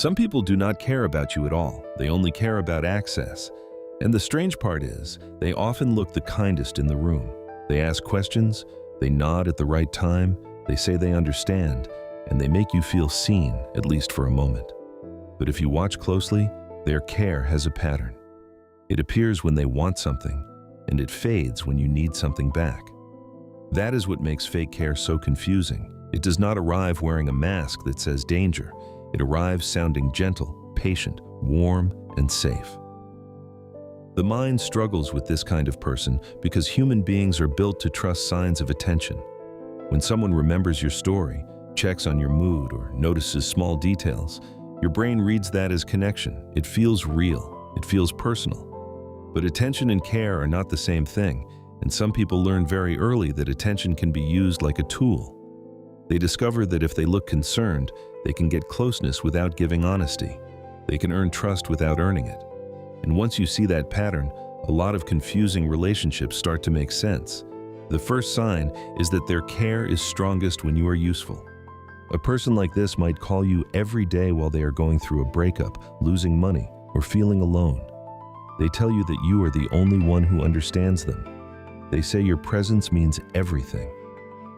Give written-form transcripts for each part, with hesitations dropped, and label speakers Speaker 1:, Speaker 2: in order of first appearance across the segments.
Speaker 1: Some people do not care about you at all. They only care about access. And the strange part is, they often look the kindest in the room. They ask questions, they nod at the right time, they say they understand, and they make you feel seen, at least for a moment. But if you watch closely, their care has a pattern. It appears when they want something, and it fades when you need something back. That is what makes fake care so confusing. It does not arrive wearing a mask that says danger. It arrives sounding gentle, patient, warm, and safe. The mind struggles with this kind of person because human beings are built to trust signs of attention. When someone remembers your story, checks on your mood, or notices small details, your brain reads that as connection. It feels real. It feels personal. But attention and care are not the same thing, and some people learn very early that attention can be used like a tool. They discover that if they look concerned, they can get closeness without giving honesty. They can earn trust without earning it. And once you see that pattern, a lot of confusing relationships start to make sense. The first sign is that their care is strongest when you are useful. A person like this might call you every day while they are going through a breakup, losing money, or feeling alone. They tell you that you are the only one who understands them. They say your presence means everything.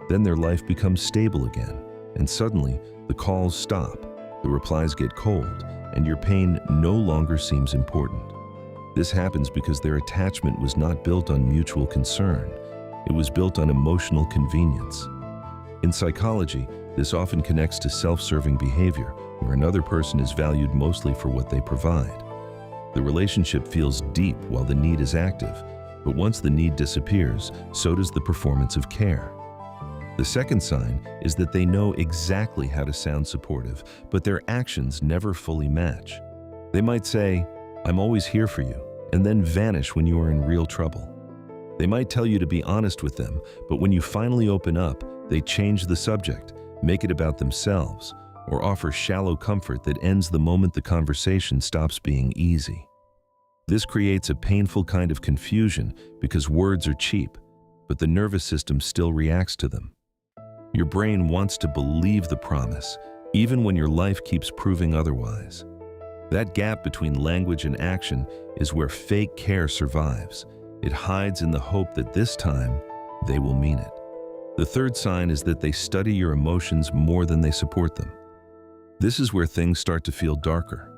Speaker 1: Then their life becomes stable again, and suddenly the calls stop, the replies get cold, and your pain no longer seems important. This happens because their attachment was not built on mutual concern. It was built on emotional convenience. In psychology, this often connects to self-serving behavior, where another person is valued mostly for what they provide. The relationship feels deep while the need is active, but once the need disappears, so does the performance of care. The second sign is that they know exactly how to sound supportive, but their actions never fully match. They might say, "I'm always here for you," and then vanish when you are in real trouble. They might tell you to be honest with them, but when you finally open up, they change the subject, make it about themselves, or offer shallow comfort that ends the moment the conversation stops being easy. This creates a painful kind of confusion because words are cheap, but the nervous system still reacts to them. Your brain wants to believe the promise, even when your life keeps proving otherwise. That gap between language and action is where fake care survives. It hides in the hope that this time, they will mean it. The third sign is that they study your emotions more than they support them. This is where things start to feel darker.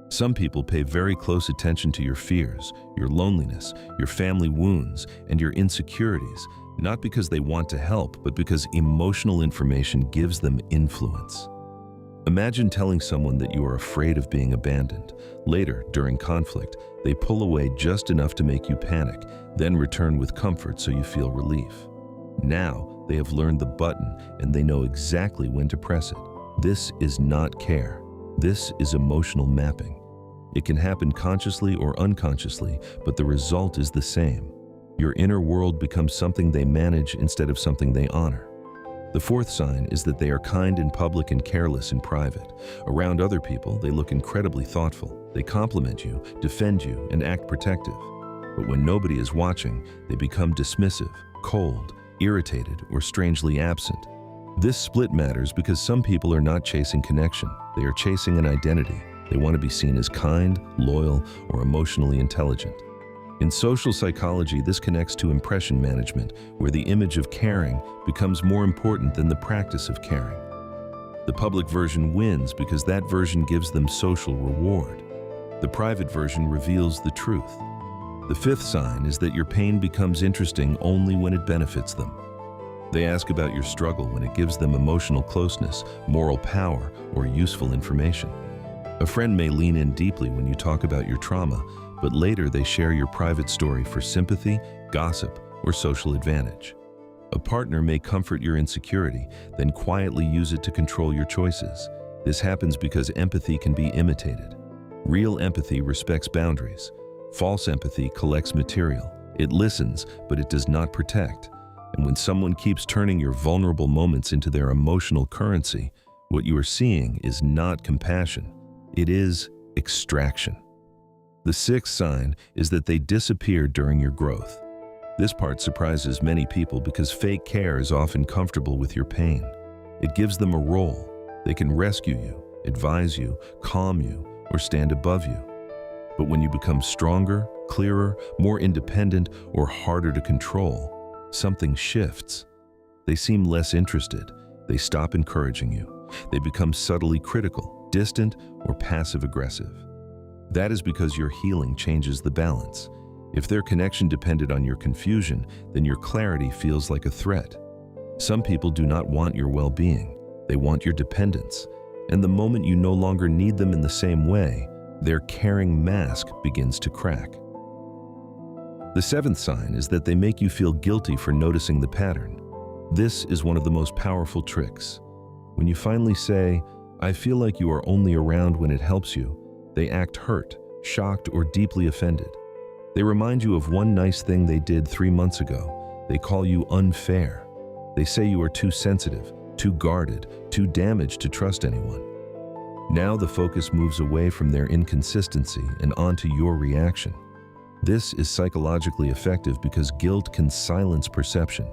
Speaker 1: Some people pay very close attention to your fears, your loneliness, your family wounds, and your insecurities, not because they want to help, but because emotional information gives them influence. Imagine telling someone that you are afraid of being abandoned. Later, during conflict, they pull away just enough to make you panic, then return with comfort so you feel relief. Now, they have learned the button and they know exactly when to press it. This is not care. This is emotional mapping. It can happen consciously or unconsciously, but the result is the same. Your inner world becomes something they manage instead of something they honor. The fourth sign is that they are kind in public and careless in private. Around other people, they look incredibly thoughtful. They compliment you, defend you, and act protective. But when nobody is watching, they become dismissive, cold, irritated, or strangely absent. This split matters because some people are not chasing connection. They are chasing an identity. They want to be seen as kind, loyal, or emotionally intelligent. In social psychology, this connects to impression management, where the image of caring becomes more important than the practice of caring. The public version wins because that version gives them social reward. The private version reveals the truth. The fifth sign is that your pain becomes interesting only when it benefits them. They ask about your struggle when it gives them emotional closeness, moral power, or useful information. A friend may lean in deeply when you talk about your trauma, but later they share your private story for sympathy, gossip, or social advantage. A partner may comfort your insecurity, then quietly use it to control your choices. This happens because empathy can be imitated. Real empathy respects boundaries. False empathy collects material. It listens, but it does not protect. And when someone keeps turning your vulnerable moments into their emotional currency, what you are seeing is not compassion. It is extraction. The sixth sign is that they disappear during your growth. This part surprises many people because fake care is often comfortable with your pain. It gives them a role. They can rescue you. advise you, calm you, or stand above you. But when you become stronger, clearer, more independent, or harder to control, something shifts. They seem less interested. They stop encouraging you. They become subtly critical, distant, or passive-aggressive. That is because your healing changes the balance. If their connection depended on your confusion, then your clarity feels like a threat. Some people do not want your well-being. They want your dependence. And the moment you no longer need them in the same way, their caring mask begins to crack. The seventh sign is that they make you feel guilty for noticing the pattern. This is one of the most powerful tricks. When you finally say, "I feel like you are only around when it helps you," they act hurt, shocked, or deeply offended. They remind you of one nice thing they did 3 months ago. They call you unfair. They say you are too sensitive, too guarded, too damaged to trust anyone. Now the focus moves away from their inconsistency and onto your reaction. This is psychologically effective because guilt can silence perception.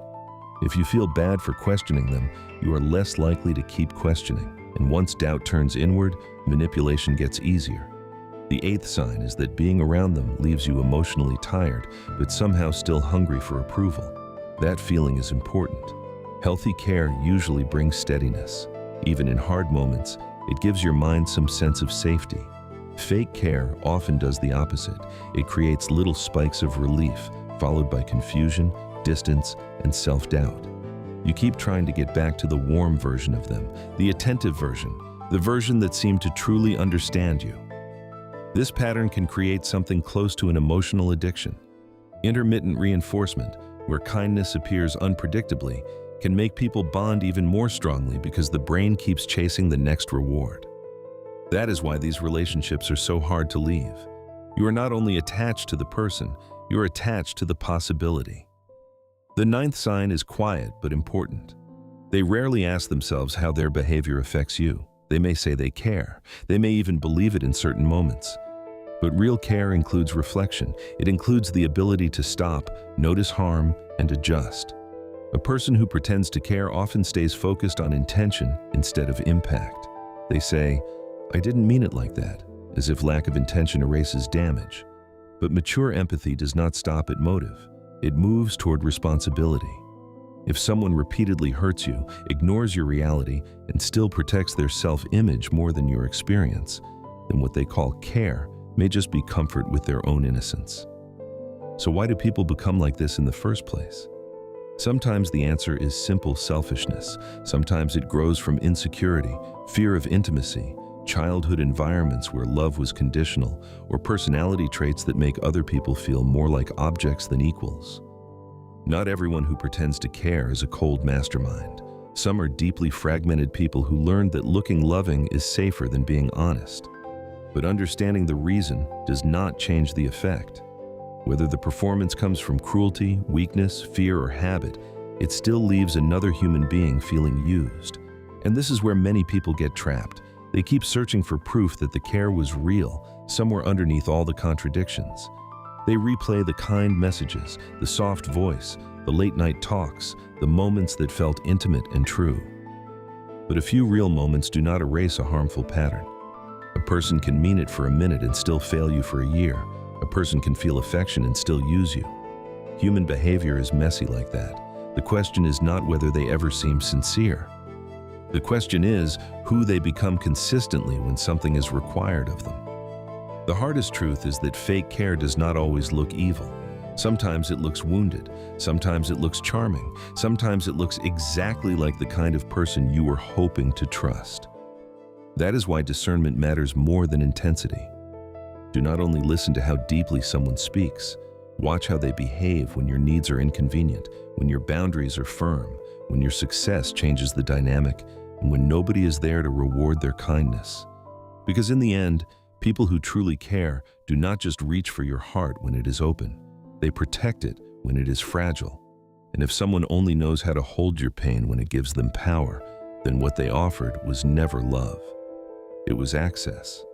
Speaker 1: If you feel bad for questioning them, you are less likely to keep questioning. And once doubt turns inward, manipulation gets easier. The eighth sign is that being around them leaves you emotionally tired, but somehow still hungry for approval. That feeling is important. Healthy care usually brings steadiness. Even in hard moments, it gives your mind some sense of safety. Fake care often does the opposite. It creates little spikes of relief, followed by confusion, distance, and self-doubt. You keep trying to get back to the warm version of them, the attentive version, the version that seemed to truly understand you. This pattern can create something close to an emotional addiction. Intermittent reinforcement, where kindness appears unpredictably, can make people bond even more strongly because the brain keeps chasing the next reward. That is why these relationships are so hard to leave. You are not only attached to the person, you are attached to the possibility. The ninth sign is quiet but important. They rarely ask themselves how their behavior affects you. They may say they care. They may even believe it in certain moments. But real care includes reflection. It includes the ability to stop, notice harm, and adjust. A person who pretends to care often stays focused on intention instead of impact. They say, "I didn't mean it like that," as if lack of intention erases damage. But mature empathy does not stop at motive. It moves toward responsibility. If someone repeatedly hurts you, ignores your reality, and still protects their self-image more than your experience, then what they call care may just be comfort with their own innocence. So why do people become like this in the first place? Sometimes the answer is simple selfishness. Sometimes it grows from insecurity, fear of intimacy, childhood environments where love was conditional, or personality traits that make other people feel more like objects than equals. Not everyone who pretends to care is a cold mastermind. Some are deeply fragmented people who learned that looking loving is safer than being honest. But understanding the reason does not change the effect. Whether the performance comes from cruelty, weakness, fear, or habit, it still leaves another human being feeling used. And this is where many people get trapped. They keep searching for proof that the care was real, somewhere underneath all the contradictions. They replay the kind messages, the soft voice, the late-night talks, the moments that felt intimate and true. But a few real moments do not erase a harmful pattern. A person can mean it for a minute and still fail you for a year. A person can feel affection and still use you. Human behavior is messy like that. The question is not whether they ever seem sincere. The question is who they become consistently when something is required of them. The hardest truth is that fake care does not always look evil. Sometimes it looks wounded. Sometimes it looks charming. Sometimes it looks exactly like the kind of person you were hoping to trust. That is why discernment matters more than intensity. Do not only listen to how deeply someone speaks. Watch how they behave when your needs are inconvenient, when your boundaries are firm, when your success changes the dynamic, and when nobody is there to reward their kindness. Because in the end, people who truly care do not just reach for your heart when it is open. They protect it when it is fragile. And if someone only knows how to hold your pain when it gives them power, then what they offered was never love. It was access.